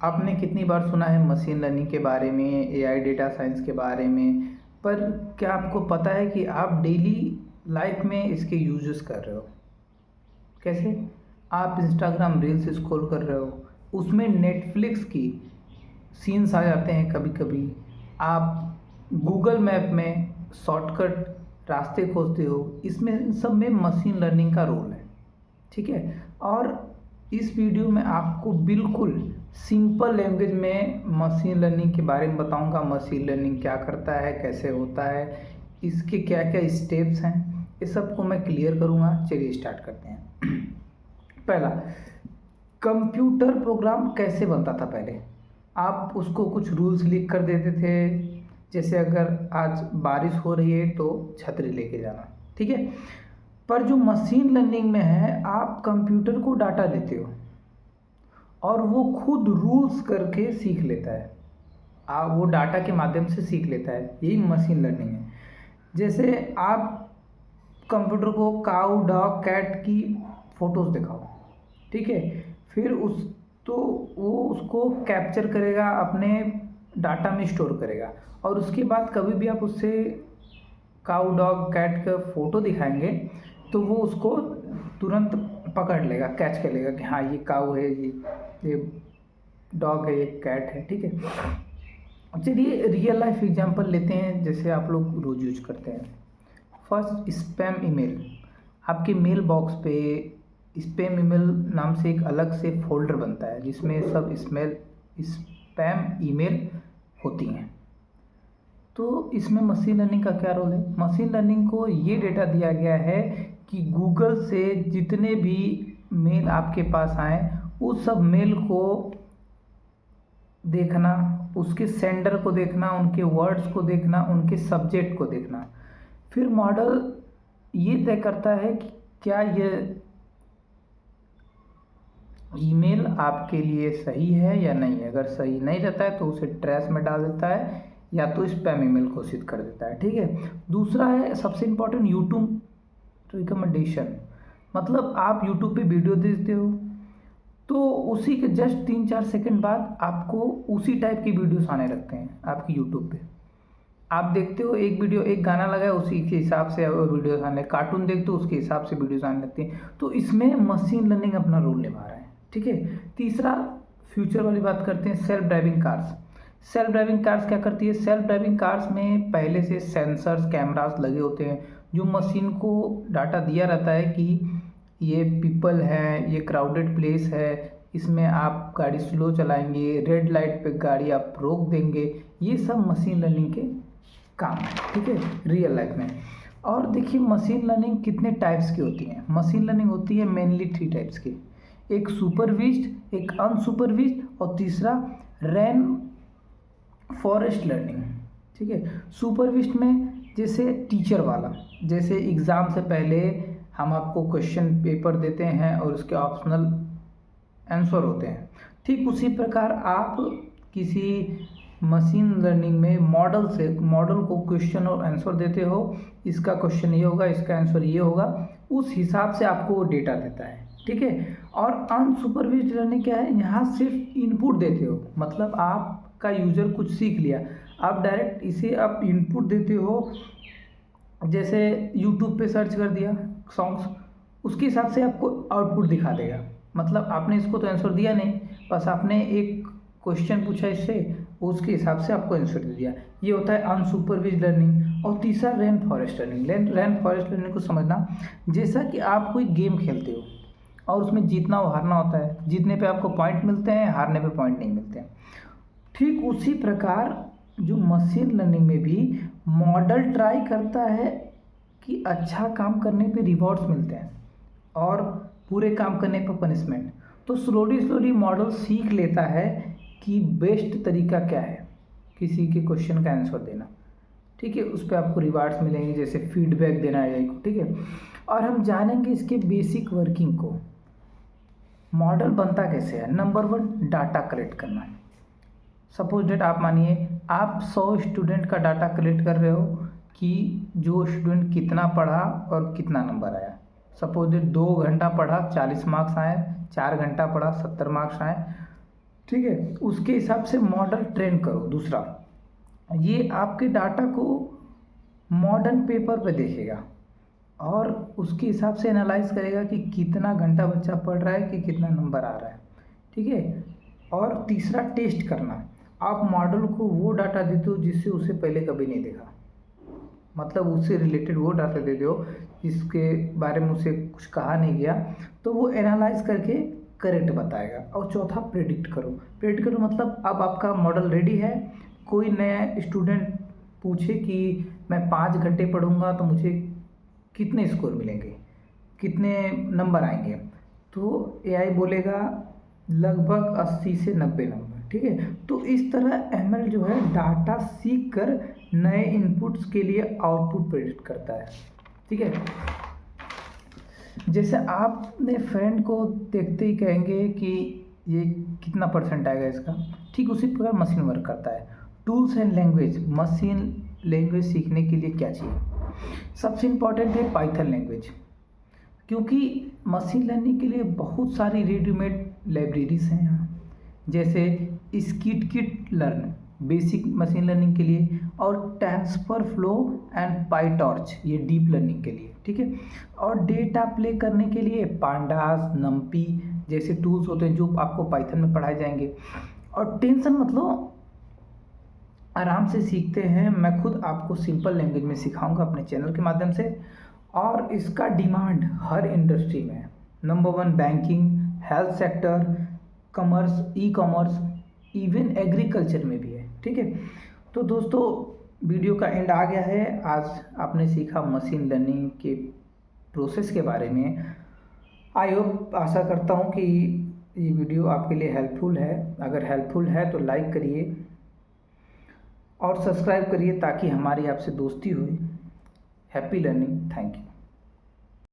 आपने कितनी बार सुना है मशीन लर्निंग के बारे में, एआई डेटा साइंस के बारे में, पर क्या आपको पता है कि आप डेली लाइफ में इसके यूजेस कर रहे हो? कैसे? आप इंस्टाग्राम रील्स स्क्रॉल कर रहे हो, उसमें नेटफ्लिक्स की सीन्स आ जाते हैं कभी कभी। आप गूगल मैप में शॉर्टकट रास्ते खोजते हो, इसमें इन सब में मशीन लर्निंग का रोल है। ठीक है। और इस वीडियो में आपको बिल्कुल सिंपल लैंग्वेज में मशीन लर्निंग के बारे में बताऊंगा। मशीन लर्निंग क्या करता है, कैसे होता है, इसके क्या क्या स्टेप्स हैं, ये सबको मैं क्लियर करूंगा। चलिए स्टार्ट करते हैं। पहला, कंप्यूटर प्रोग्राम कैसे बनता था पहले? आप उसको कुछ रूल्स लिख कर देते थे, जैसे अगर आज बारिश हो रही है तो छतरी लेके जाना। ठीक है। पर जो मशीन लर्निंग में है, आप कंप्यूटर को डाटा देते हो और वो खुद रूल्स करके सीख लेता है। आप वो डाटा के माध्यम से सीख लेता है, यही मशीन लर्निंग है। जैसे आप कंप्यूटर को काऊ डॉग कैट की फोटोज दिखाओ, ठीक है, फिर उस तो वो उसको कैप्चर करेगा, अपने डाटा में स्टोर करेगा, और उसके बाद कभी भी आप उससे काऊ डॉग कैट का फोटो दिखाएंगे तो वो उसको तुरंत पकड़ लेगा, कैच कर लेगा कि हाँ ये काऊ है, ये डॉग है, ये कैट है। ठीक है। चलिए रियल लाइफ एग्जांपल लेते हैं, जैसे आप लोग रोज यूज करते हैं। First, spam email. आपके मेल बॉक्स पे स्पैम ईमेल नाम से एक अलग से फोल्डर बनता है जिसमें सब स्पैम ईमेल होती हैं। तो इसमें मशीन लर्निंग का क्या रोल है? मशीन लर्निंग को ये डेटा दिया गया है कि गूगल से जितने भी मेल आपके पास आए, उस सब मेल को देखना, उसके सेंडर को देखना, उनके वर्ड्स को देखना, उनके सब्जेक्ट को देखना। फिर मॉडल ये तय करता है कि क्या ये ईमेल आपके लिए सही है या नहीं है। अगर सही नहीं रहता है तो उसे ट्रैश में डाल देता है या तो स्पैम ईमेल घोषित कर देता है। ठीक है। दूसरा है सबसे इम्पोर्टेंट, यूट्यूब रिकमेंडेशन। मतलब आप यूट्यूब पे वीडियो देखते हो तो उसी के जस्ट 3-4 सेकंड बाद आपको उसी टाइप की वीडियोस आने लगते हैं आपकी यूट्यूब पे। आप देखते हो एक वीडियो, एक गाना लगा है, उसी के हिसाब से वीडियोस आने, कार्टून देखते हो उसके हिसाब से वीडियोस आने लगती हैं। तो इसमें मशीन लर्निंग अपना रोल निभा रहा है। ठीक है। तीसरा, फ्यूचर वाली बात करते हैं, self driving cars. Self driving cars क्या करती है? सेल्फ ड्राइविंग कार्स में पहले से सेंसर्स, कैमरास लगे होते हैं जो मशीन को डाटा दिया रहता है कि ये पीपल है, ये क्राउडेड प्लेस है, इसमें आप गाड़ी स्लो चलाएंगे, रेड लाइट पे गाड़ी आप रोक देंगे। ये सब मशीन लर्निंग के काम है। ठीक है, रियल लाइफ में। और देखिए मशीन लर्निंग कितने टाइप्स की होती हैं। मशीन लर्निंग होती है मेनली 3 टाइप्स की, एक सुपरविज्ड, एक अनसुपरविज्ड, और तीसरा रैन फॉरेस्ट लर्निंग। ठीक है। सुपरविज्ड में जैसे टीचर वाला, जैसे एग्ज़ाम से पहले हम आपको क्वेश्चन पेपर देते हैं और उसके ऑप्शनल आंसर होते हैं, ठीक उसी प्रकार आप किसी मशीन लर्निंग में मॉडल को क्वेश्चन और आंसर देते हो। इसका क्वेश्चन ये होगा, इसका आंसर ये होगा, उस हिसाब से आपको वो डेटा देता है। ठीक है। और अनसुपरवाइज्ड लर्निंग क्या है? यहाँ सिर्फ इनपुट देते हो, मतलब आपका यूजर कुछ सीख लिया, आप डायरेक्ट इसे आप इनपुट देते हो। जैसे यूट्यूब पे सर्च कर दिया सॉन्ग्स, उसके हिसाब से आपको आउटपुट दिखा देगा। मतलब आपने इसको तो आंसर दिया नहीं, बस आपने एक क्वेश्चन पूछा इससे, उसके हिसाब से आपको आंसर दे दिया। ये होता है अनसुपरवाइज्ड लर्निंग। और तीसरा rain forest learning. Rain forest learning को समझना, जैसा कि आप कोई गेम खेलते हो और उसमें जीतना और हारना होता है, जीतने पे आपको पॉइंट मिलते हैं, हारने पे पॉइंट नहीं मिलते हैं। ठीक उसी प्रकार जो मशीन लर्निंग में भी मॉडल ट्राई करता है कि अच्छा काम करने पे रिवॉर्ड्स मिलते हैं और बुरे काम करने पर पनिशमेंट। तो स्लोली मॉडल सीख लेता है कि बेस्ट तरीका क्या है किसी के क्वेश्चन का आंसर देना। ठीक है। उस पर आपको रिवार्ड्स मिलेंगे, जैसे फीडबैक देना है को। ठीक है। और हम जानेंगे इसके बेसिक वर्किंग को। मॉडल बनता कैसे है? नंबर 1, डाटा कलेक्ट करना। सपोज डेट आप मानिए आप 100 स्टूडेंट का डाटा कलेक्ट कर रहे हो कि जो स्टूडेंट कितना पढ़ा और कितना नंबर आया। सपोज डेट 2 घंटा पढ़ा 40 मार्क्स आए, 4 घंटा पढ़ा 70 मार्क्स आए। ठीक है। उसके हिसाब से मॉडल ट्रेन करो। दूसरा, ये आपके डाटा को मॉडर्न पेपर पे देखेगा और उसके हिसाब से एनालाइज करेगा कि कितना घंटा बच्चा पढ़ रहा है, कि कितना नंबर आ रहा है, ठीक है। और तीसरा, टेस्ट करना। आप मॉडल को वो डाटा देते हो जिससे उसे पहले कभी नहीं देखा, मतलब उससे रिलेटेड वो डाटा दे दो जिसके बारे में उसे कुछ कहा नहीं गया, तो वो एनालाइज करके करेक्ट बताएगा। और चौथा, प्रेडिक्ट करो। प्रेडिक्ट करो मतलब अब आपका मॉडल रेडी है, कोई नया स्टूडेंट पूछे कि मैं 5 घंटे पढ़ूंगा तो मुझे कितने स्कोर मिलेंगे, कितने नंबर आएंगे, तो एआई बोलेगा लगभग 80 से 90 नंबर, ठीक है। तो इस तरह एमएल जो है डाटा सीख कर नए इनपुट्स के लिए आउटपुट प्रेडिक्ट करता है, ठीक है। जैसे आपने फ्रेंड को देखते ही कहेंगे कि ये कितना परसेंट आएगा इसका, ठीक उसी प्रकार मशीन वर्क करता है। Tools and language. Machine language सीखने के लिए क्या चाहिए? सबसे इम्पॉर्टेंट है पाइथन लैंग्वेज, क्योंकि मशीन लर्निंग के लिए बहुत सारी रेडीमेड लाइब्रेरीज हैं यहाँ, जैसे skit learn basic machine learning के लिए, और ट्रांसफर फ्लो एंड पाईटॉर्च ये डीप लर्निंग के लिए, ठीक है। और डेटा प्ले करने के लिए पांडास, नम्पी जैसे टूल्स होते हैं जो आपको पाइथन में पढ़ाए जाएंगे। और टेंशन मतलब आराम से सीखते हैं। मैं खुद आपको सिंपल लैंग्वेज में सिखाऊंगा अपने चैनल के माध्यम से, और इसका डिमांड हर इंडस्ट्री में है। Number 1 banking, health sector, commerce, e commerce, even agriculture में भी है, ठीक है। तो दोस्तों वीडियो का एंड आ गया है। आज आपने सीखा मशीन लर्निंग के प्रोसेस के बारे में। आई होप, आशा करता हूँ कि ये वीडियो आपके लिए हेल्पफुल है। अगर हेल्पफुल है तो लाइक करिए और सब्सक्राइब करिए ताकि हमारी आपसे दोस्ती हुई। Happy learning. Thank you.